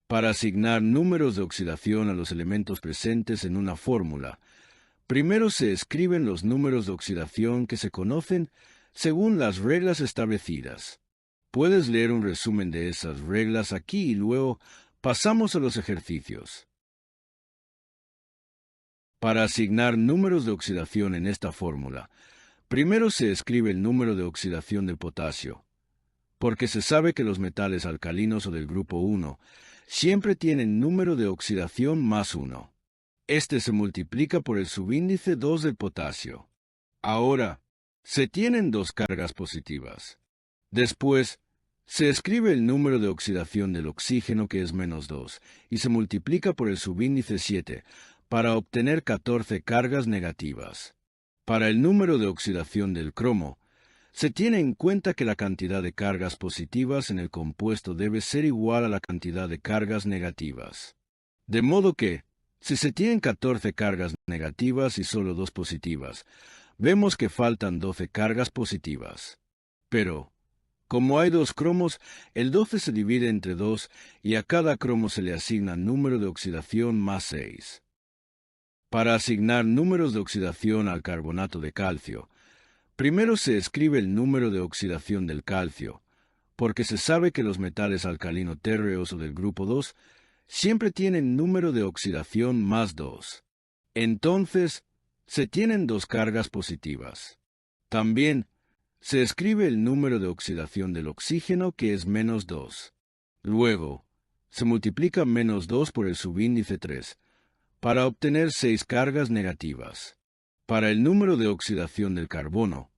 Para asignar números de oxidación a los elementos presentes en una fórmula, primero se escriben los números de oxidación que se conocen según las reglas establecidas. Puedes leer un resumen de esas reglas aquí y luego pasamos a los ejercicios. Para asignar números de oxidación en esta fórmula, primero se escribe el número de oxidación del potasio, porque se sabe que los metales alcalinos o del grupo 1 siempre tienen número de oxidación más 1. Este se multiplica por el subíndice 2 del potasio. Ahora, se tienen dos cargas positivas. Después, se escribe el número de oxidación del oxígeno, que es menos 2, y se multiplica por el subíndice 7, para obtener 14 cargas negativas. Para el número de oxidación del cromo, se tiene en cuenta que la cantidad de cargas positivas en el compuesto debe ser igual a la cantidad de cargas negativas. De modo que, si se tienen 14 cargas negativas y solo 2 positivas, vemos que faltan 12 cargas positivas. Pero, como hay dos cromos, el 12 se divide entre 2 y a cada cromo se le asigna número de oxidación más 6. Para asignar números de oxidación al carbonato de calcio, primero se escribe el número de oxidación del calcio, porque se sabe que los metales alcalino-térreos o del grupo 2 siempre tienen número de oxidación más 2. Entonces, se tienen dos cargas positivas. También, se escribe el número de oxidación del oxígeno, que es menos 2. Luego, se multiplica menos 2 por el subíndice 3, para obtener 6 cargas negativas. Para el número de oxidación del carbono,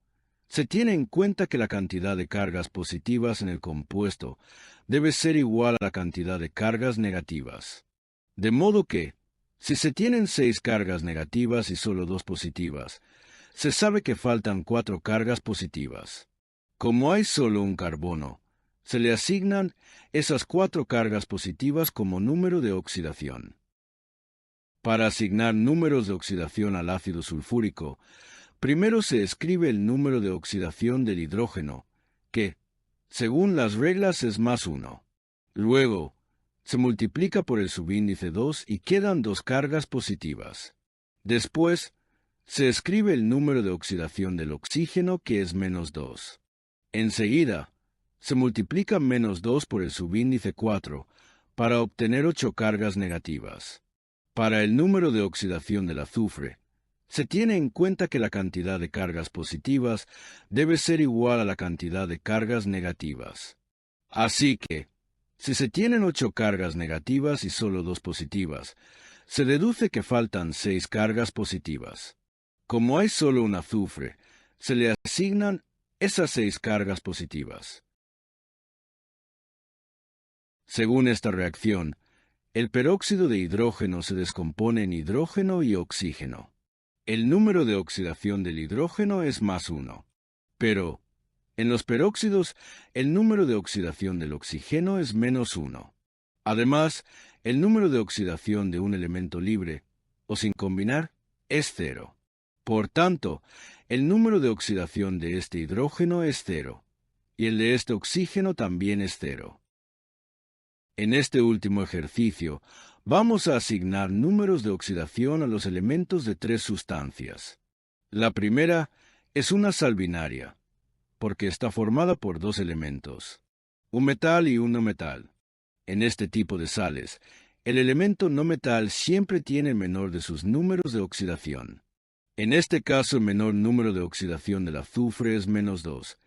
se tiene en cuenta que la cantidad de cargas positivas en el compuesto debe ser igual a la cantidad de cargas negativas. De modo que, si se tienen 6 cargas negativas y solo 2 positivas, se sabe que faltan 4 cargas positivas. Como hay solo un carbono, se le asignan esas 4 cargas positivas como número de oxidación. Para asignar números de oxidación al ácido sulfúrico, primero se escribe el número de oxidación del hidrógeno, que, según las reglas, es más 1. Luego, se multiplica por el subíndice 2 y quedan 2 cargas positivas. Después, se escribe el número de oxidación del oxígeno, que es menos 2. Enseguida, se multiplica menos 2 por el subíndice 4 para obtener 8 cargas negativas. Para el número de oxidación del azufre, se tiene en cuenta que la cantidad de cargas positivas debe ser igual a la cantidad de cargas negativas. Así que, si se tienen 8 cargas negativas y solo 2 positivas, se deduce que faltan 6 cargas positivas. Como hay solo un azufre, se le asignan esas 6 cargas positivas. Según esta reacción, el peróxido de hidrógeno se descompone en hidrógeno y oxígeno. El número de oxidación del hidrógeno es más 1. Pero, en los peróxidos, el número de oxidación del oxígeno es menos 1. Además, el número de oxidación de un elemento libre, o sin combinar, es 0. Por tanto, el número de oxidación de este hidrógeno es 0, y el de este oxígeno también es 0. En este último ejercicio, vamos a asignar números de oxidación a los elementos de 3 sustancias. La primera es una sal binaria, porque está formada por 2 elementos, un metal y un no metal. En este tipo de sales, el elemento no metal siempre tiene el menor de sus números de oxidación. En este caso, el menor número de oxidación del azufre es menos 2,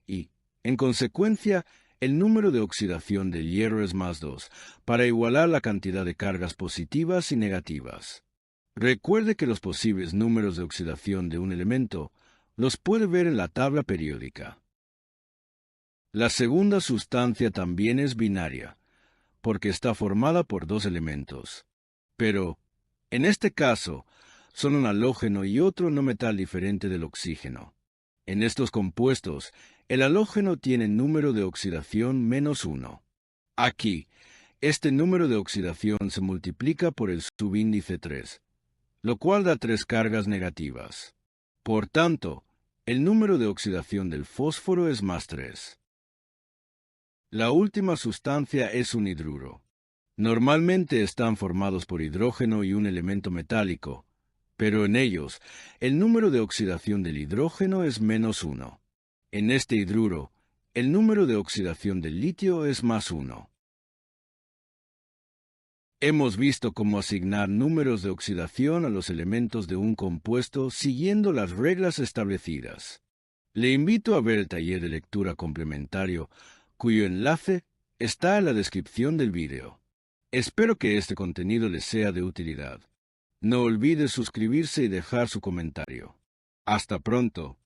y, en consecuencia, el número de oxidación del hierro es más 2, para igualar la cantidad de cargas positivas y negativas. Recuerde que los posibles números de oxidación de un elemento los puede ver en la tabla periódica. La segunda sustancia también es binaria, porque está formada por 2 elementos. Pero, en este caso, son un halógeno y otro no metal diferente del oxígeno. En estos compuestos, el halógeno tiene número de oxidación menos 1. Aquí, este número de oxidación se multiplica por el subíndice 3, lo cual da 3 cargas negativas. Por tanto, el número de oxidación del fósforo es más 3. La última sustancia es un hidruro. Normalmente están formados por hidrógeno y un elemento metálico, pero en ellos, el número de oxidación del hidrógeno es -1. En este hidruro, el número de oxidación del litio es +1. Hemos visto cómo asignar números de oxidación a los elementos de un compuesto siguiendo las reglas establecidas. Le invito a ver el taller de lectura complementario, cuyo enlace está en la descripción del vídeo. Espero que este contenido les sea de utilidad. No olvide suscribirse y dejar su comentario. Hasta pronto.